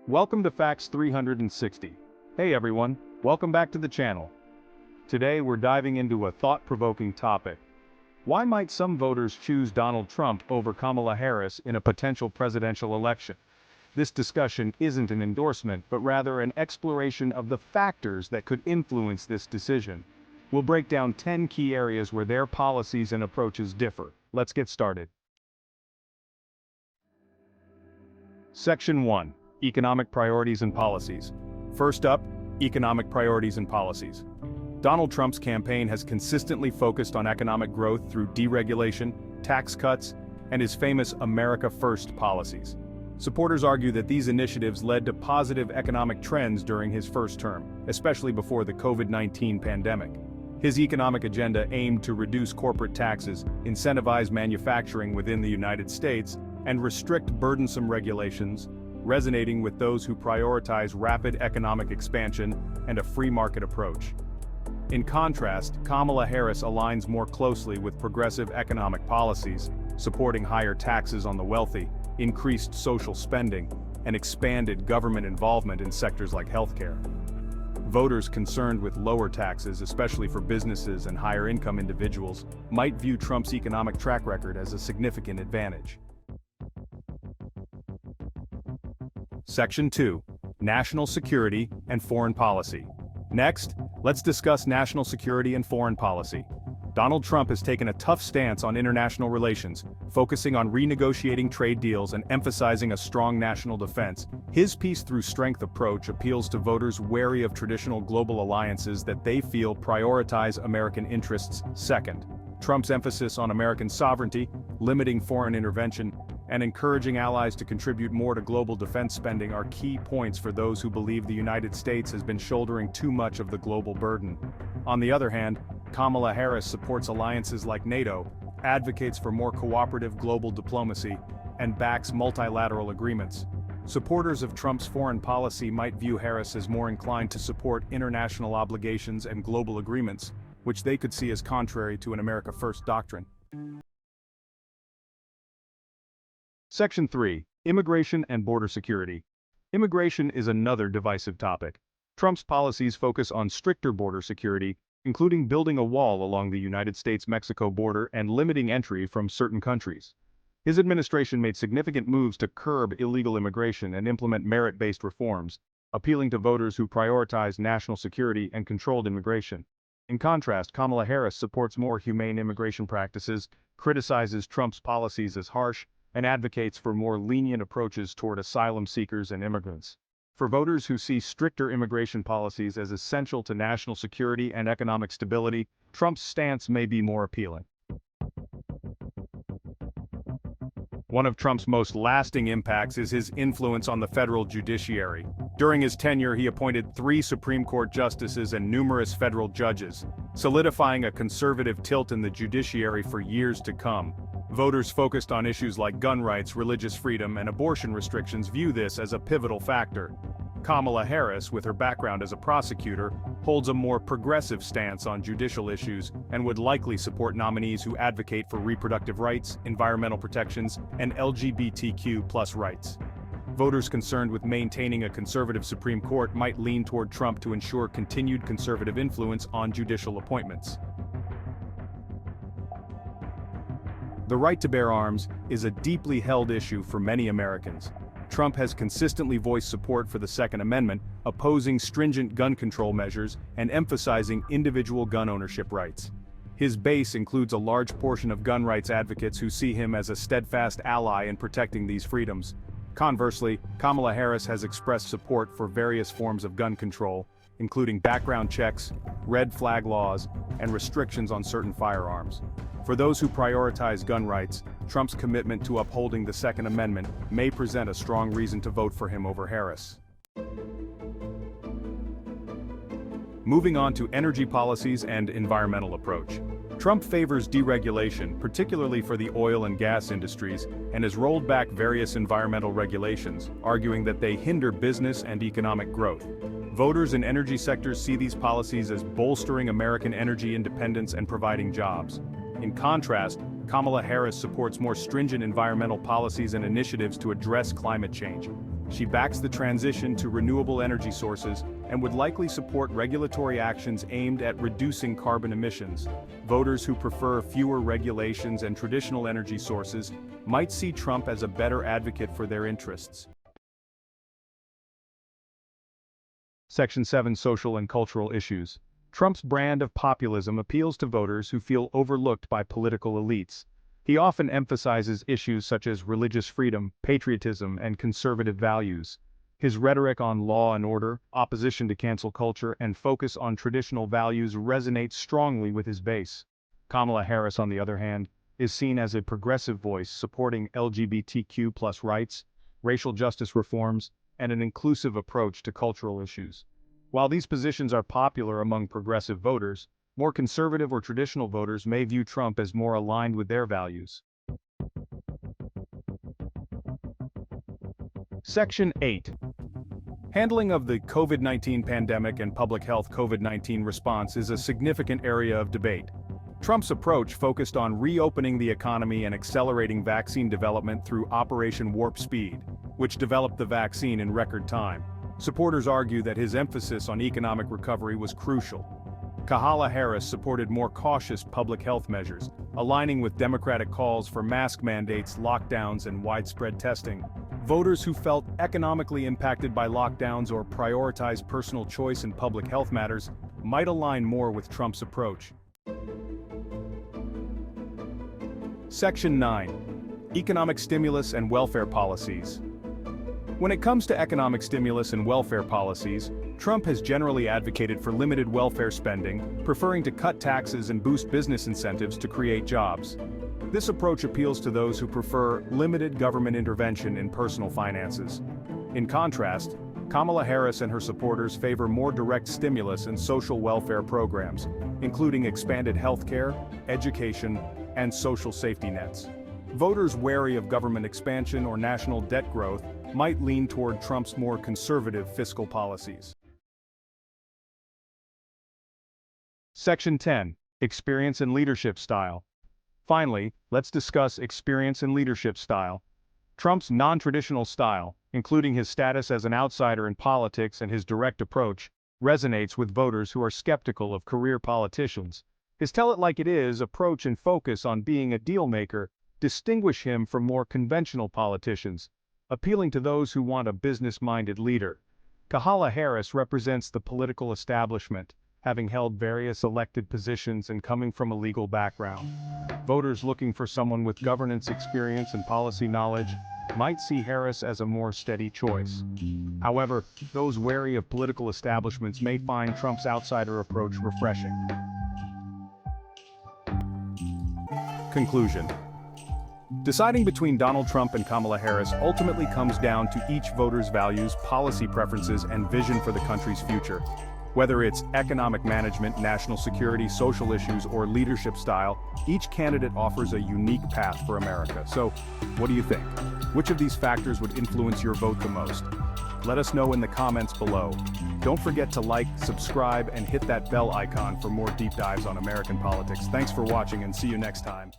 Welcome to Facts 360. Hey everyone, welcome back to the channel. Today we're diving into a thought-provoking topic. Why might some voters choose Donald Trump over Kamala Harris in a potential presidential election? This discussion isn't an endorsement, but rather an exploration of the factors that could influence this decision. We'll break down 10 key areas where their policies and approaches differ. Let's get started. Section 1. Economic priorities and policies. First up, economic priorities and policies. Donald Trump's campaign has consistently focused on economic growth through deregulation, tax cuts, and his famous America First policies. Supporters argue that these initiatives led to positive economic trends during his first term, especially before the COVID-19 pandemic. His economic agenda aimed to reduce corporate taxes, incentivize manufacturing within the United States, and restrict burdensome regulations, resonating with those who prioritize rapid economic expansion and a free market approach. In contrast, Kamala Harris aligns more closely with progressive economic policies, supporting higher taxes on the wealthy, increased social spending, and expanded government involvement in sectors like healthcare. Voters concerned with lower taxes, especially for businesses and higher-income individuals, might view Trump's economic track record as a significant advantage. Section 2. National Security and Foreign Policy. Next, let's discuss national security and foreign policy. Donald Trump has taken a tough stance on international relations, focusing on renegotiating trade deals and emphasizing a strong national defense. His peace through strength approach appeals to voters wary of traditional global alliances that they feel prioritize American interests second. Trump's emphasis on American sovereignty, limiting foreign intervention, and encouraging allies to contribute more to global defense spending are key points for those who believe the United States has been shouldering too much of the global burden. On the other hand, Kamala Harris supports alliances like NATO, advocates for more cooperative global diplomacy, and backs multilateral agreements. Supporters of Trump's foreign policy might view Harris as more inclined to support international obligations and global agreements, which they could see as contrary to an America First doctrine. Section 3. Immigration and border security. Immigration is another divisive topic. Trump's policies focus on stricter border security, including building a wall along the United States-Mexico border and limiting entry from certain countries. His administration made significant moves to curb illegal immigration and implement merit-based reforms, appealing to voters who prioritize national security and controlled immigration. In contrast, Kamala Harris supports more humane immigration practices, criticizes Trump's policies as harsh, and advocates for more lenient approaches toward asylum seekers and immigrants. For voters who see stricter immigration policies as essential to national security and economic stability, Trump's stance may be more appealing. One of Trump's most lasting impacts is his influence on the federal judiciary. During his tenure, he appointed 3 Supreme Court justices and numerous federal judges, solidifying a conservative tilt in the judiciary for years to come. Voters focused on issues like gun rights, religious freedom, and abortion restrictions view this as a pivotal factor. Kamala Harris, with her background as a prosecutor, holds a more progressive stance on judicial issues and would likely support nominees who advocate for reproductive rights, environmental protections, and LGBTQ+ rights. Voters concerned with maintaining a conservative Supreme Court might lean toward Trump to ensure continued conservative influence on judicial appointments. The right to bear arms is a deeply held issue for many Americans. Trump has consistently voiced support for the Second Amendment, opposing stringent gun control measures and emphasizing individual gun ownership rights. His base includes a large portion of gun rights advocates who see him as a steadfast ally in protecting these freedoms. Conversely, Kamala Harris has expressed support for various forms of gun control, including background checks, red flag laws, and restrictions on certain firearms. For those who prioritize gun rights, Trump's commitment to upholding the Second Amendment may present a strong reason to vote for him over Harris. Moving on to energy policies and environmental approach. Trump favors deregulation, particularly for the oil and gas industries, and has rolled back various environmental regulations, arguing that they hinder business and economic growth. Voters in energy sectors see these policies as bolstering American energy independence and providing jobs. In contrast, Kamala Harris supports more stringent environmental policies and initiatives to address climate change. She backs the transition to renewable energy sources and would likely support regulatory actions aimed at reducing carbon emissions. Voters who prefer fewer regulations and traditional energy sources might see Trump as a better advocate for their interests. Section 7. Social and cultural issues. Trump's brand of populism appeals to voters who feel overlooked by political elites. He often emphasizes issues such as religious freedom, patriotism, and conservative values. His rhetoric on law and order, opposition to cancel culture, and focus on traditional values resonates strongly with his base. Kamala Harris, on the other hand, is seen as a progressive voice supporting LGBTQ+ rights, racial justice reforms, and an inclusive approach to cultural issues. While these positions are popular among progressive voters, more conservative or traditional voters may view Trump as more aligned with their values. Section 8. Handling of the COVID-19 pandemic and public health COVID-19 response is a significant area of debate. Trump's approach focused on reopening the economy and accelerating vaccine development through Operation Warp Speed, which developed the vaccine in record time. Supporters argue that his emphasis on economic recovery was crucial. Kamala Harris supported more cautious public health measures, aligning with Democratic calls for mask mandates, lockdowns, and widespread testing. Voters who felt economically impacted by lockdowns or prioritized personal choice in public health matters might align more with Trump's approach. Section 9. Economic stimulus and welfare policies. When it comes to economic stimulus and welfare policies, Trump has generally advocated for limited welfare spending, preferring to cut taxes and boost business incentives to create jobs. This approach appeals to those who prefer limited government intervention in personal finances. In contrast, Kamala Harris and her supporters favor more direct stimulus and social welfare programs, including expanded healthcare, education, and social safety nets. Voters wary of government expansion or national debt growth might lean toward Trump's more conservative fiscal policies. Section 10. Experience and leadership style. Finally, let's discuss experience and leadership style. Trump's non-traditional style, including his status as an outsider in politics and his direct approach, resonates with voters who are skeptical of career politicians. His tell-it-like-it-is approach and focus on being a deal-maker distinguish him from more conventional politicians, appealing to those who want a business-minded leader. Kamala Harris represents the political establishment, having held various elected positions and coming from a legal background. Voters looking for someone with governance experience and policy knowledge might see Harris as a more steady choice. However, those wary of political establishments may find Trump's outsider approach refreshing. Conclusion. Deciding between Donald Trump and Kamala Harris ultimately comes down to each voter's values, policy preferences, and vision for the country's future. Whether it's economic management, national security, social issues, or leadership style, each candidate offers a unique path for America. So, what do you think? Which of these factors would influence your vote the most? Let us know in the comments below. Don't forget to like, subscribe, and hit that bell icon for more deep dives on American politics. Thanks for watching and see you next time.